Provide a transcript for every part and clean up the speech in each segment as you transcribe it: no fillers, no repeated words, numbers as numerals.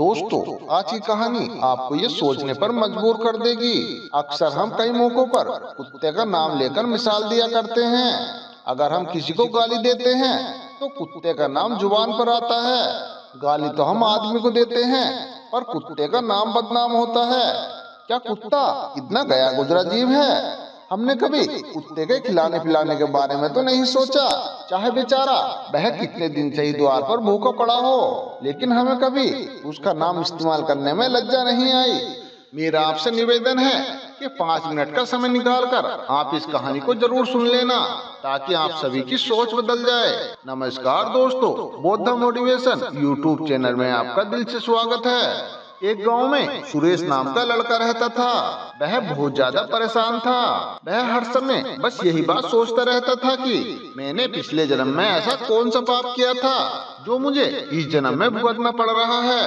दोस्तों, आज की कहानी आपको ये सोचने पर मजबूर कर देगी। अक्सर हम कई मौकों पर कुत्ते का नाम लेकर मिसाल दिया करते हैं। अगर हम किसी को गाली देते हैं तो कुत्ते का नाम जुबान पर आता है। गाली तो हम आदमी को देते हैं, पर कुत्ते का नाम बदनाम होता है। क्या कुत्ता इतना गया गुजरा जीव है? हमने कभी कुत्ते के खिलाने पिलाने के बारे में तो नहीं सोचा, चाहे बेचारा वह कितने दिन से ही द्वार पर भूखा पड़ा हो, लेकिन हमें कभी उसका नाम इस्तेमाल करने में लज्जा नहीं आई। मेरा आपसे निवेदन है कि 5 मिनट का समय निकालकर आप इस कहानी को जरूर सुन लेना, ताकि आप सभी की सोच बदल जाए। नमस्कार दोस्तों, बौद्ध मोटिवेशन यूट्यूब चैनल में आपका दिल से स्वागत है। एक गांव में सुरेश नाम का लड़का रहता था। वह बहुत ज्यादा परेशान था। वह हर समय बस यही बात सोचता रहता था कि मैंने पिछले जन्म में ऐसा कौन सा पाप किया था जो मुझे इस जन्म में भुगतना पड़ रहा है।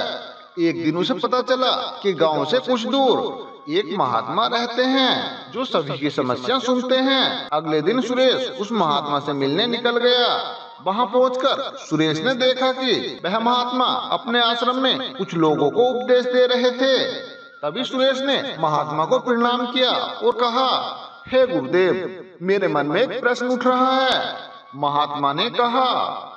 एक दिन उसे पता चला कि गांव से कुछ दूर एक महात्मा रहते हैं जो सभी की समस्या सुनते हैं। अगले दिन सुरेश उस महात्मा से मिलने निकल गया। वहां पहुंचकर सुरेश ने देखा कि वह महात्मा अपने आश्रम में कुछ लोगों को उपदेश दे रहे थे। तभी सुरेश ने महात्मा को प्रणाम किया और कहा, हे गुरुदेव, मेरे मन में एक प्रश्न उठ रहा है। महात्मा ने कहा,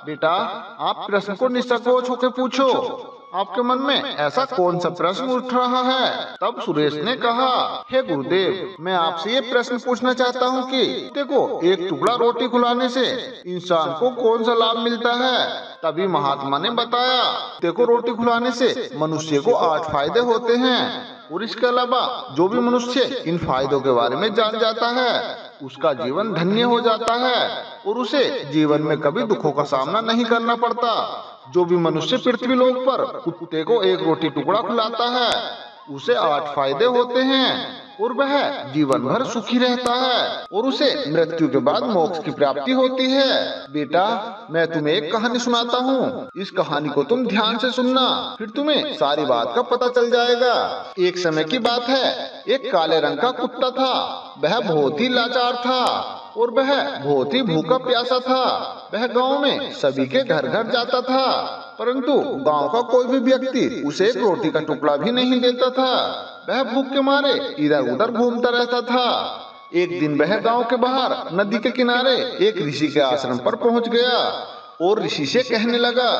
बेटा, आप प्रश्न को निसंकोच होकर पूछो। आपके मन में ऐसा कौन सा प्रश्न उठ रहा है? तब सुरेश ने कहा, हे गुरुदेव, मैं आपसे ये प्रश्न पूछना चाहता हूँ कि देखो, एक टुकड़ा रोटी खिलाने से इंसान को कौन सा लाभ मिलता है? तभी महात्मा ने बताया, देखो, रोटी खिलाने से मनुष्य को 8 फायदे होते हैं, और इसके अलावा जो भी मनुष्य इन फायदों के बारे में जान जाता है उसका जीवन धन्य हो जाता है और उसे जीवन में कभी दुखों का सामना नहीं करना पड़ता। जो भी मनुष्य पृथ्वी लोक पर कुत्ते को एक रोटी टुकड़ा खिलाता है उसे 8 फायदे होते हैं और वह जीवन भर सुखी रहता है और उसे मृत्यु के बाद मोक्ष की प्राप्ति होती है। बेटा, मैं तुम्हें एक कहानी सुनाता हूँ। इस कहानी को तुम ध्यान से सुनना, फिर तुम्हें सारी बात का पता चल जाएगा। एक समय की बात है, एक काले रंग का कुत्ता था। वह बहुत ही लाचार था और वह बहुत ही भूखा प्यासा था। वह गांव में सभी के घर घर जाता था, परंतु गांव का कोई भी व्यक्ति उसे एक रोटी का टुकड़ा भी नहीं देता था। वह भूख के मारे इधर उधर घूमता रहता था। एक दिन वह गांव के बाहर नदी के किनारे एक ऋषि के आश्रम पर पहुंच गया और ऋषि से कहने लगा,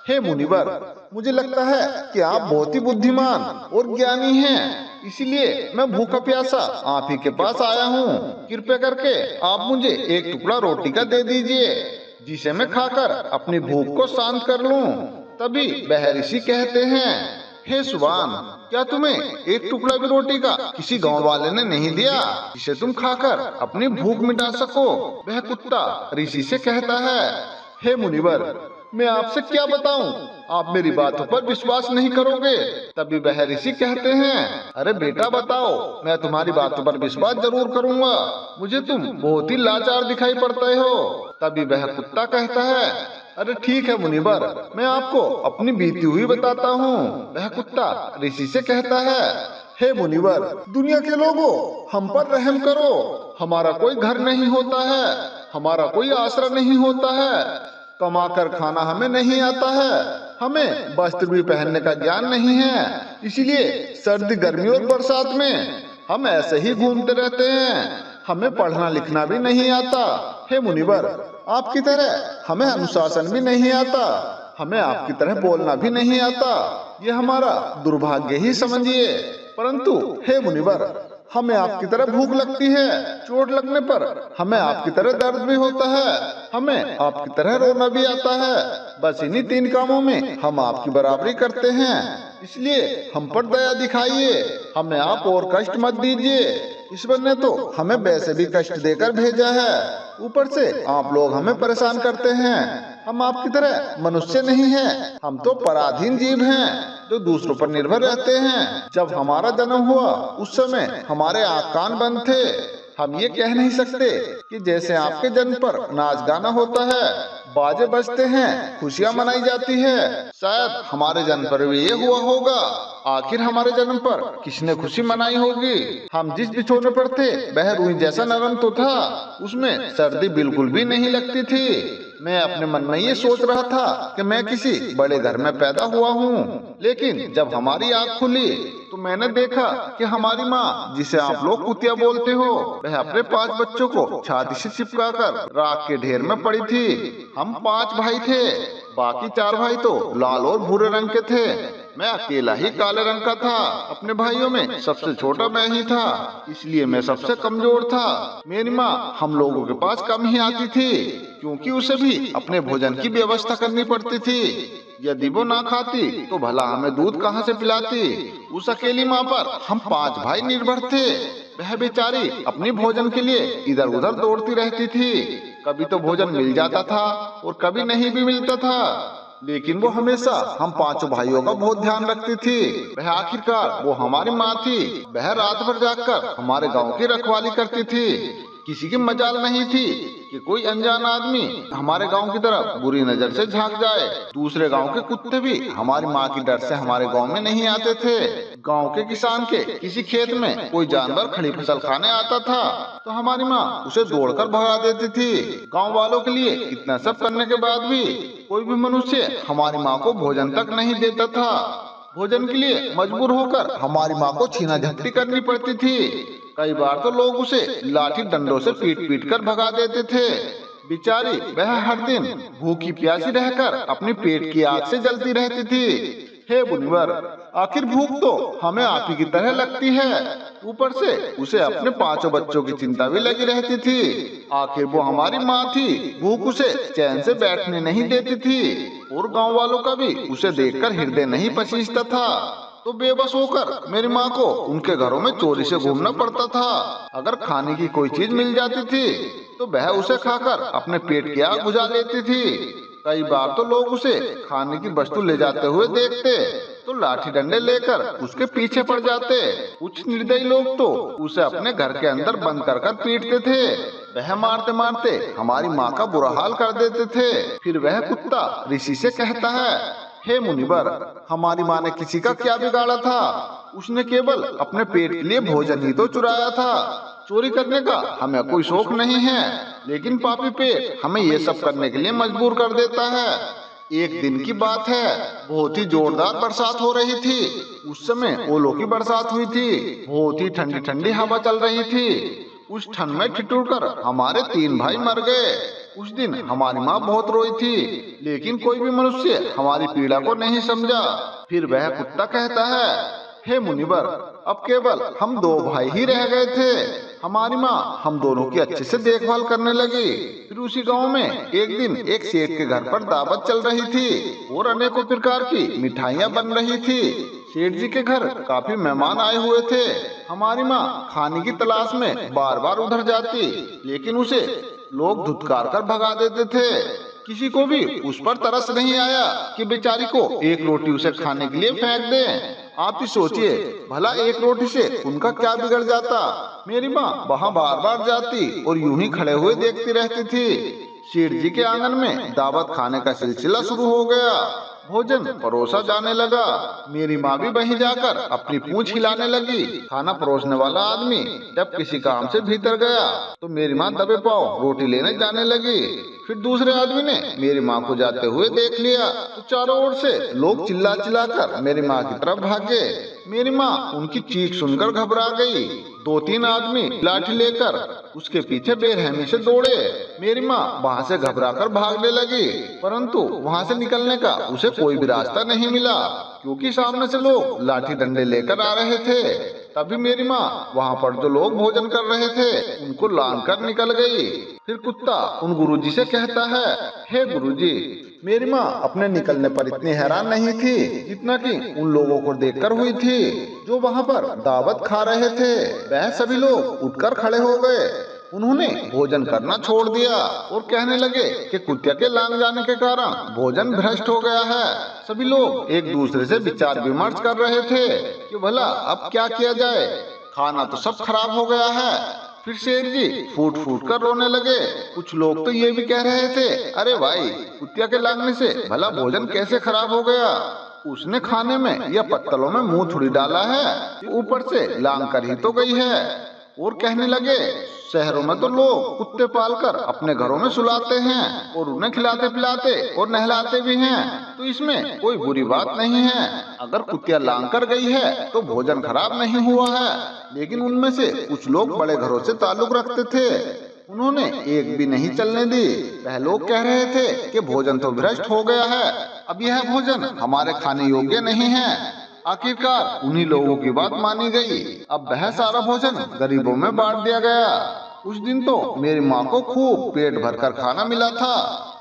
हे मुनिवर, मुझे लगता है कि आप बहुत ही बुद्धिमान और ज्ञानी हैं, इसलिए मैं भूखा प्यासा आप ही के पास आया हूँ। कृपया करके आप मुझे एक टुकड़ा रोटी का दे दीजिए, जिसे मैं खाकर अपनी भूख को शांत कर लूँ। तभी वह ऋषि कहते हैं, हे सुबान, क्या तुम्हें एक टुकड़ा भी रोटी का किसी गांव वाले ने नहीं दिया जिसे तुम खाकर अपनी भूख मिटा सको? वह कुत्ता ऋषि से कहता है, हे मुनिवर, मैं आपसे क्या बताऊं, आप मेरी बातों पर विश्वास नहीं करोगे। तभी वह ऋषि कहते हैं, अरे बेटा बताओ, मैं तुम्हारी बातों पर विश्वास जरूर करूंगा, मुझे तुम बहुत ही लाचार दिखाई पड़ते हो। तभी वह कुत्ता कहता है, अरे ठीक है मुनिवर, मैं आपको अपनी बीती हुई बताता हूँ। वह कुत्ता ऋषि से कहता है, हे मुनिवर, दुनिया के लोगों, हम पर रहम करो। हमारा कोई घर नहीं होता है, हमारा कोई आसरा नहीं होता है, कमा कर खाना हमें नहीं आता है, हमें वस्त्र भी पहनने का ज्ञान नहीं है, इसलिए सर्दी गर्मी और बरसात में हम ऐसे ही घूमते रहते हैं, हमें पढ़ना लिखना भी नहीं आता। हे मुनिवर, आपकी तरह हमें अनुशासन भी नहीं आता, हमें आपकी तरह बोलना भी नहीं आता, ये हमारा दुर्भाग्य ही समझिए। परंतु हे मुनिवर, हमें आपकी तरह भूख लगती है, चोट लगने पर हमें आपकी तरह दर्द भी होता है, हमें आपकी तरह रोना भी आता है। बस इन्हीं 3 कामों में हम आपकी बराबरी करते हैं, इसलिए हम पर दया दिखाइए, हमें आप और कष्ट मत दीजिए। ईश्वर ने तो हमें वैसे भी कष्ट देकर भेजा है, ऊपर से आप लोग हमें परेशान करते हैं। हम आपकी तरह मनुष्य नहीं हैं, हम तो पराधीन जीव हैं जो दूसरों पर निर्भर रहते हैं। जब हमारा जन्म हुआ उस समय हमारे आँख कान बंद थे, हम ये कह नहीं सकते कि जैसे आपके जन्म पर नाच गाना होता है, बाजे बजते हैं, खुशियाँ मनाई जाती है, शायद हमारे जन्म पर भी ये हुआ होगा। आखिर हमारे जन्म पर किसने खुशी मनाई होगी? हम जिस बिछोने पर थे वह रूई जैसा नरम तो था, उसमें सर्दी बिल्कुल भी नहीं लगती थी। मैं अपने मन में ये सोच रहा था कि मैं किसी बड़े घर में पैदा हुआ हूँ, लेकिन जब हमारी आँख खुली तो मैंने देखा कि हमारी माँ, जिसे आप लोग कुतिया बोलते हो, वह अपने 5 बच्चों को छाती से चिपकाकर राख के ढेर में पड़ी थी। हम 5 भाई थे, बाकी 4 भाई तो लाल और भूरे रंग के थे। मैं अकेला ही काले रंग का था। अपने भाइयों में सबसे छोटा मैं ही था, इसलिए मैं सबसे कमजोर था। मेरी माँ हम लोगों के पास कम ही आती थी, क्योंकि उसे भी अपने भोजन की व्यवस्था करनी पड़ती थी। यदि वो ना खाती तो भला हमें दूध कहाँ से पिलाती। उस अकेली माँ पर हम 5 भाई निर्भर थे। वह बेचारी अपनी भोजन के लिए इधर उधर दौड़ती रहती थी। कभी तो भोजन मिल जाता था और कभी नहीं भी मिलता था, लेकिन वो हमेशा हम 5 भाइयों का बहुत ध्यान रखती थी। वह आखिरकार वो हमारी माँ थी। वह रात भर जागकर हमारे गांव की रखवाली करती थी। किसी की मजाल नहीं थी कि कोई अनजान आदमी हमारे गांव की तरफ बुरी नजर से झांक जाए। दूसरे गांव के कुत्ते भी हमारी माँ की डर से हमारे गांव में नहीं आते थे। गांव के किसान के किसी खेत में कोई जानवर खड़ी फसल खाने आता था तो हमारी माँ उसे दौड़कर भगा देती थी। गांव वालों के लिए इतना सब करने के बाद भी कोई भी मनुष्य हमारी माँ को भोजन तक नहीं देता था। भोजन के लिए मजबूर होकर हमारी माँ को छीना झपटी करनी पड़ती थी। कई बार तो लोग उसे लाठी डंडों से पीट पीट कर भगा देते थे। बेचारी वह हर दिन भूखी प्यासी रहकर अपनी पेट की आग से जलती रहती थी। हे मुनिवर, आखिर भूख तो हमें आप ही की तरह लगती है, ऊपर से उसे अपने 5 बच्चों की चिंता भी लगी रहती थी। आखिर वो हमारी माँ थी। भूख उसे चैन से बैठने नहीं देती थी और गांव वालों का भी उसे देखकर हृदय नहीं पसीजता था। तो बेबस होकर मेरी माँ को उनके घरों में चोरी से घूमना पड़ता था। अगर खाने की कोई चीज मिल जाती थी तो वह उसे खाकर अपने पेट की आग बुझा लेती थी। कई बार तो लोग उसे खाने की वस्तु ले जाते हुए देखते तो लाठी डंडे लेकर उसके पीछे पड़ जाते। कुछ निर्दयी लोग तो उसे अपने घर के अंदर बंद कर कर पीटते थे। वह मारते मारते हमारी माँ का बुरा हाल कर देते थे। फिर वह कुत्ता ऋषि से कहता है, हे मुनिवर, हमारी माँ ने किसी का क्या बिगाड़ा था? उसने केवल अपने पेट के लिए भोजन ही तो चुराया था। चोरी करने का हमें कोई शौक नहीं है, लेकिन पापी पेट हमें ये सब करने के लिए मजबूर कर देता है। एक दिन की बात है, बहुत ही जोरदार बरसात हो रही थी। उस समय ओलों की बरसात हुई थी। बहुत ही ठंडी ठंडी हवा चल रही थी। उस ठंड में ठिठुर कर हमारे 3 भाई मर गए। उस दिन हमारी माँ बहुत रोई थी, लेकिन कोई भी मनुष्य हमारी पीड़ा को नहीं समझा। फिर वह कुत्ता कहता है, हे मुनिवर, अब केवल हम 2 भाई ही रह गए थे। हमारी माँ हम दोनों की अच्छे से देखभाल करने लगी। फिर उसी गांव में एक दिन एक सेठ के घर पर दावत चल रही थी और अनेकों प्रकार की मिठाइयाँ बन रही थी। सेठ जी के घर काफी मेहमान आए हुए थे। हमारी माँ खाने की तलाश में बार बार उधर जाती, लेकिन उसे लोग धुतकार कर भगा देते थे। किसी को भी उस पर तरस नहीं आया कि बेचारी को एक रोटी उसे खाने के लिए फेंक दें। आप ही सोचिए, भला एक रोटी से उनका क्या बिगड़ जाता। मेरी माँ वहाँ बार बार जाती और यूं ही खड़े हुए देखती रहती थी। सेठ जी के आंगन में दावत खाने का सिलसिला शुरू हो गया। भोजन परोसा जाने लगा। मेरी माँ भी वहीं जाकर अपनी पूंछ हिलाने लगी। खाना परोसने वाला आदमी जब किसी काम से भीतर गया तो मेरी माँ दबे पांव रोटी लेने जाने लगी। फिर दूसरे आदमी ने मेरी माँ को जाते हुए देख लिया तो चारों ओर से लोग चिल्ला चिल्ला कर मेरी माँ की तरफ भागे। मेरी माँ उनकी चीख सुनकर घबरा गई। 2-3 आदमी लाठी लेकर उसके पीछे बेरहमी से दौड़े। मेरी माँ वहाँ से घबराकर भागने लगी, परंतु वहाँ से निकलने का उसे कोई भी रास्ता नहीं मिला, क्योंकि सामने से लोग लाठी डंडे लेकर आ रहे थे। तभी मेरी माँ वहाँ पर जो लोग भोजन कर रहे थे उनको लांघ कर निकल गई। फिर कुत्ता उन गुरुजी से कहता है, हे गुरुजी, मेरी माँ अपने निकलने पर इतनी हैरान नहीं थी जितना कि उन लोगों को देखकर हुई थी जो वहाँ पर दावत खा रहे थे। वह सभी लोग उठकर खड़े हो गए। उन्होंने भोजन करना छोड़ दिया और कहने लगे कि कुत्ते के लांग जाने के कारण भोजन भ्रष्ट हो गया है। सभी लोग एक दूसरे से विचार विमर्श कर रहे थे कि भला अब क्या किया जाए, खाना तो सब खराब हो गया है। फिर शेर जी फूट फूट कर रोने लगे। कुछ लोग तो ये भी कह रहे थे, अरे भाई, कुत्ते के लांगने से भला भोजन कैसे खराब हो गया? उसने खाने में या पत्तलों में मुंह थोड़ी डाला है, ऊपर से लांग कर ही तो गई है। और कहने लगे, शहरों में तो लोग कुत्ते पालकर अपने घरों में सुलाते हैं और उन्हें खिलाते पिलाते और नहलाते भी हैं, तो इसमें कोई बुरी बात नहीं है। अगर कुतिया लांग कर गई है तो भोजन खराब नहीं हुआ है। लेकिन उनमें से कुछ लोग बड़े घरों से ताल्लुक रखते थे, उन्होंने एक भी नहीं चलने दी। वह लोग कह रहे थे कि भोजन तो भ्रष्ट हो गया है, अब यह भोजन हमारे खाने योग्य नहीं है। आखिरकार उन्हीं लोगों की बात मानी गई। अब वह सारा भोजन गरीबों में बांट दिया गया। उस दिन तो मेरी माँ को खूब पेट भरकर खाना मिला था।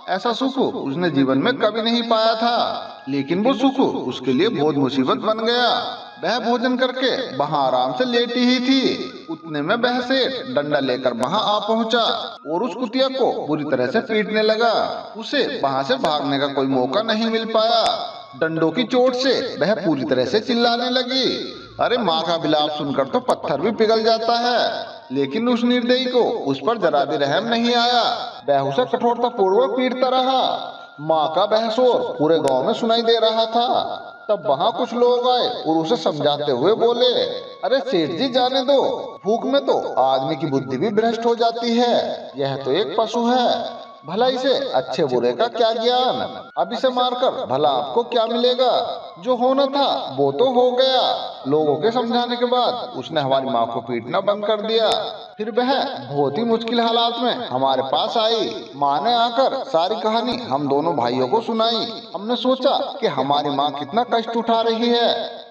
ऐसा सुख उसने जीवन में कभी नहीं पाया था। लेकिन वो सुख उसके लिए बहुत मुसीबत बन गया। वह भोजन करके वहाँ आराम से लेटी ही थी, उतने में वह सेठ डंडा लेकर वहाँ आ पहुँचा और उस कुतिया को बुरी तरह से पीटने लगा। उसे वहाँ से भागने का कोई मौका नहीं मिल पाया। डंडों की चोट से वह पूरी तरह से चिल्लाने लगी। अरे माँ का विलाप सुनकर तो पत्थर भी पिघल जाता है। लेकिन उस निर्दयी को उस पर जरा भी रहम नहीं आया। वह उसे कठोरता पूर्वक पीटता रहा। माँ का वह शोर पूरे गांव में सुनाई दे रहा था। तब वहाँ कुछ लोग आए और उसे समझाते हुए बोले, अरे सेठ जी जाने दो, भूख में तो आदमी की बुद्धि भी भ्रष्ट हो जाती है। यह तो एक पशु है, भला इसे अच्छे बुरे का क्या ज्ञान। अब इसे मारकर भला आपको क्या मिलेगा। जो होना था वो तो हो गया। लोगों के समझाने के बाद उसने हमारी माँ को पीटना बंद कर दिया। फिर वह बहुत ही मुश्किल हालात में हमारे पास आई। माँ ने आकर सारी कहानी हम दोनों भाइयों को सुनाई। हमने सोचा कि हमारी माँ कितना कष्ट उठा रही है।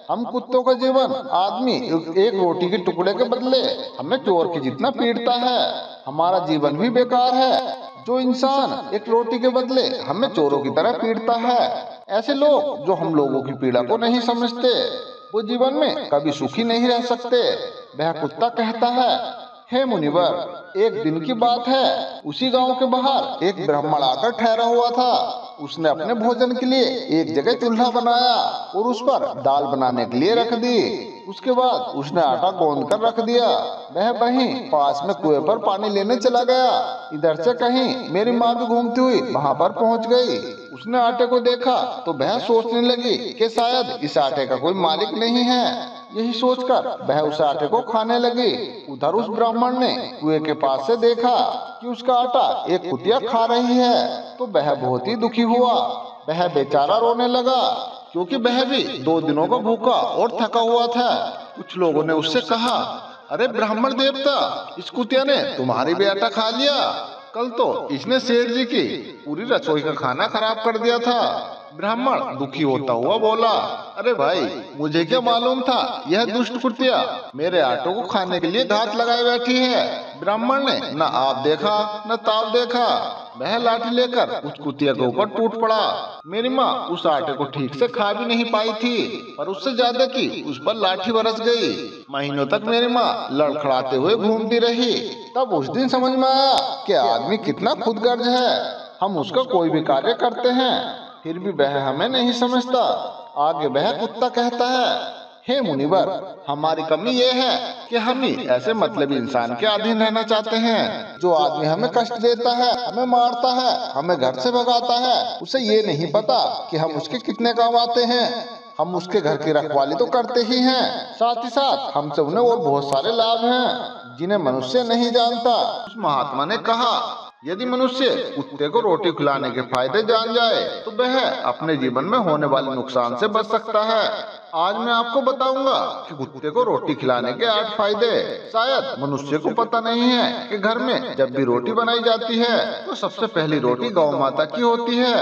हम कुत्तों का जीवन आदमी एक रोटी के टुकड़े के बदले हमें चोर की जितना पीटता है। हमारा जीवन भी बेकार है जो इंसान एक रोटी के बदले हमें चोरों की तरह पीटता है। ऐसे लोग जो हम लोगों की पीड़ा को नहीं समझते, वो जीवन में कभी सुखी नहीं रह सकते। वह कुत्ता कहता है, हे मुनिवर, एक दिन की बात है, उसी गांव के बाहर एक ब्राह्मण आकर ठहरा हुआ था। उसने अपने भोजन के लिए एक जगह चूल्हा बनाया और उस पर दाल बनाने के लिए रख दी। उसके बाद उसने आटा गूंद कर रख दिया। वह वहीं पास में कुएं पर पानी लेने चला गया। इधर से कहीं मेरी माँ भी घूमती हुई वहाँ पर पहुँच गई। उसने आटे को देखा तो वह सोचने लगी कि शायद इस आटे का कोई मालिक नहीं है। यही सोचकर वह उस आटे को खाने लगी। उधर उस ब्राह्मण ने कुएं के पास से देखा कि उसका आटा एक कुतिया खा रही है, तो वह बहुत ही दुखी हुआ। वह बेचारा रोने लगा, क्योंकि वह भी 2 दिनों का भूखा और थका हुआ था। कुछ लोगों ने उससे कहा, अरे ब्राह्मण देवता, इस कुतिया ने तुम्हारी भी आटा खा लिया। कल तो इसने सेठ जी की पूरी रसोई का खाना खराब कर दिया था। ब्राह्मण दुखी होता हुआ बोला, अरे भाई, मुझे क्या मालूम था यह दुष्ट कुतिया मेरे आटो को खाने के लिए घात लगाए बैठी है। ब्राह्मण ने न आप देखा न ताप देखा। वह लाठी लेकर उस कुतिया के ऊपर टूट पड़ा। मेरी माँ उस आटे को ठीक से खा भी नहीं पाई थी, पर उससे ज्यादा की उस पर लाठी बरस गई। महीनों तक मेरी माँ लड़खड़ाते हुए घूमती रही। तब उस दिन समझ में आया कि आदमी कितना खुदगर्ज है। हम उसका कोई भी कार्य करते हैं, फिर भी वह हमें नहीं समझता। आगे वह कुत्ता कहता है, हे मुनिवर, हमारी कमी ये है कि हम ही ऐसे मतलबी इंसान के अधीन रहना चाहते हैं। जो आदमी हमें कष्ट देता है, हमें मारता है, हमें घर से भगाता है, उसे ये नहीं पता कि हम उसके कितने काम आते हैं। हम उसके घर की रखवाली तो करते ही हैं, साथ ही साथ हमसे उन्हें और बहुत सारे लाभ हैं जिन्हें मनुष्य नहीं जानता। उस महात्मा ने कहा, यदि मनुष्य कुत्ते को रोटी खिलाने के फायदे जान जाए तो वह अपने जीवन में होने वाले नुकसान से बच सकता है। आज मैं आपको बताऊंगा कि कुत्ते को रोटी खिलाने के 8 फायदे। शायद मनुष्य को पता नहीं है कि घर में जब भी रोटी बनाई जाती है तो सबसे पहली रोटी गौ माता की होती है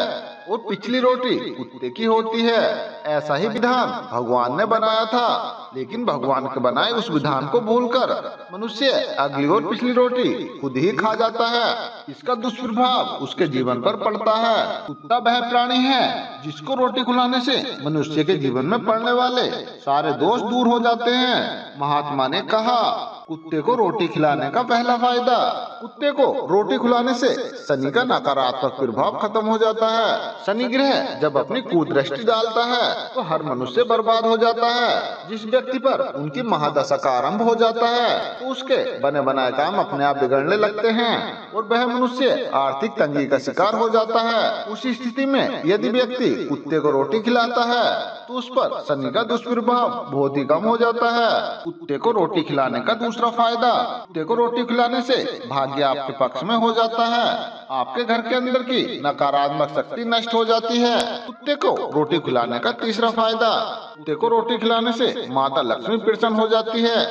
और पिछली रोटी कुत्ते की होती है। ऐसा ही विधान भगवान ने बनाया था, लेकिन भगवान के बनाए उस विधान को भूलकर मनुष्य अगली और पिछली रोटी खुद ही खा जाता है। इसका दुष्प्रभाव उसके जीवन पर पड़ता है। कुत्ता वह प्राणी है जिसको रोटी खिलाने से मनुष्य के जीवन में पड़ने वाले सारे दोष दूर हो जाते हैं। महात्मा ने कहा, कुत्ते को रोटी खिलाने का पहला फायदा, कुत्ते को रोटी खिलाने से शनि का नकारात्मक प्रभाव खत्म हो जाता है। शनि ग्रह जब अपनी कुदृष्टि डालता है तो हर मनुष्य बर्बाद हो जाता है। जिस व्यक्ति पर उनकी महादशा का आरंभ हो जाता है तो उसके बने बनाए काम अपने आप बिगड़ने लगते हैं और वह मनुष्य आर्थिक तंगी का शिकार हो जाता है। उस स्थिति में यदि व्यक्ति कुत्ते को रोटी खिलाता है तो उस पर शनि का दुष्प्रभाव बहुत ही कम हो जाता है। कुत्ते को रोटी खिलाने का दूसरा फायदा, कुत्ते को रोटी खिलाने से भाग्य आपके पक्ष में हो जाता है। आपके घर के अंदर की नकारात्मक शक्ति नष्ट हो जाती है। कुत्ते को रोटी खिलाने का तीसरा फायदा, कुत्ते को रोटी खिलाने से माता लक्ष्मी प्रसन्न हो जाती है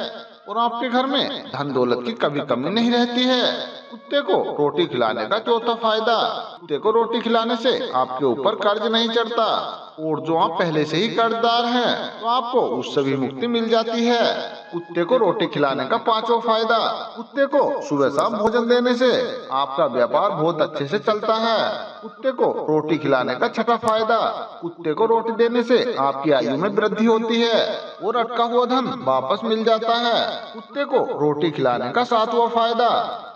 और आपके घर में धन दौलत की कभी कमी नहीं रहती है। कुत्ते को रोटी खिलाने का चौथा फायदा, कुत्ते को रोटी खिलाने से आपके ऊपर कर्ज नहीं चढ़ता और जो आप पहले से ही कर्जदार हैं तो आपको उससे भी मुक्ति मिल जाती है। कुत्ते को रोटी खिलाने का पांचवा फायदा, कुत्ते को सुबह शाम भोजन देने से आपका व्यापार बहुत अच्छे से चलता है। कुत्ते को रोटी खिलाने का छठा फायदा, कुत्ते को रोटी देने से आपकी आयु में वृद्धि होती है और अटका हुआ धन वापस मिल जाता है। कुत्ते को रोटी खिलाने का सातवां फायदा,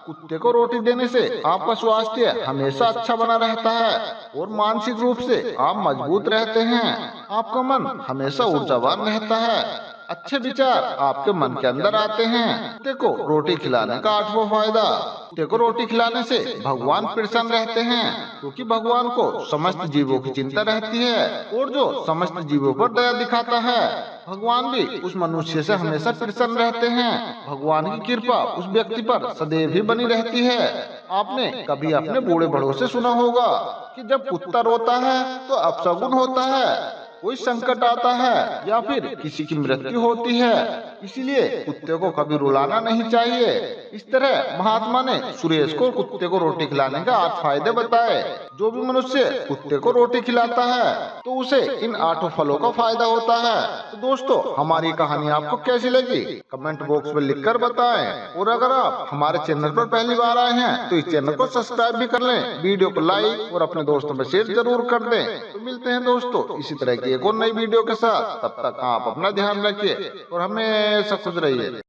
कुत्ते को रोटी देने से आपका स्वास्थ्य हमेशा अच्छा बना रहता है और मानसिक रूप से आप मजबूत रहते हैं। आपका मन हमेशा ऊर्जावान रहता है, अच्छे विचार आपके मन के अंदर आते हैं। कुत्ते को रोटी खिलाने का आठवां फायदा, कुत्ते को रोटी खिलाने से भगवान प्रसन्न रहते हैं क्योंकि भगवान को समस्त जीवों की चिंता रहती है और जो समस्त जीवों पर दया दिखाता है भगवान भी उस मनुष्य से हमेशा प्रसन्न रहते हैं। भगवान की कृपा उस व्यक्ति पर सदैव ही बनी रहती है। आपने कभी अपने बूढ़े बड़ों से सुना होगा कि जब कुत्ता रोता है तो अपशगुन होता है, कोई संकट आता है या फिर किसी की मृत्यु होती है, इसीलिए कुत्ते को कभी रुलाना नहीं चाहिए। इस तरह महात्मा ने सुरेश को कुत्ते को रोटी खिलाने का 8 फायदे बताए। जो भी मनुष्य कुत्ते को रोटी खिलाता है तो उसे इन 8 फलों का फायदा होता है। तो दोस्तों, हमारी कहानी आपको कैसी लगी कमेंट बॉक्स में लिखकर बताएं और अगर आप हमारे चैनल पर पहली बार आए हैं तो इस चैनल को सब्सक्राइब भी कर लें, वीडियो को लाइक और अपने दोस्तों में शेयर जरूर कर दें। तो मिलते हैं दोस्तों इसी तरह की एक और नई वीडियो के साथ, तब तक आप अपना ध्यान रखिए और हमेशा खुश रहिए।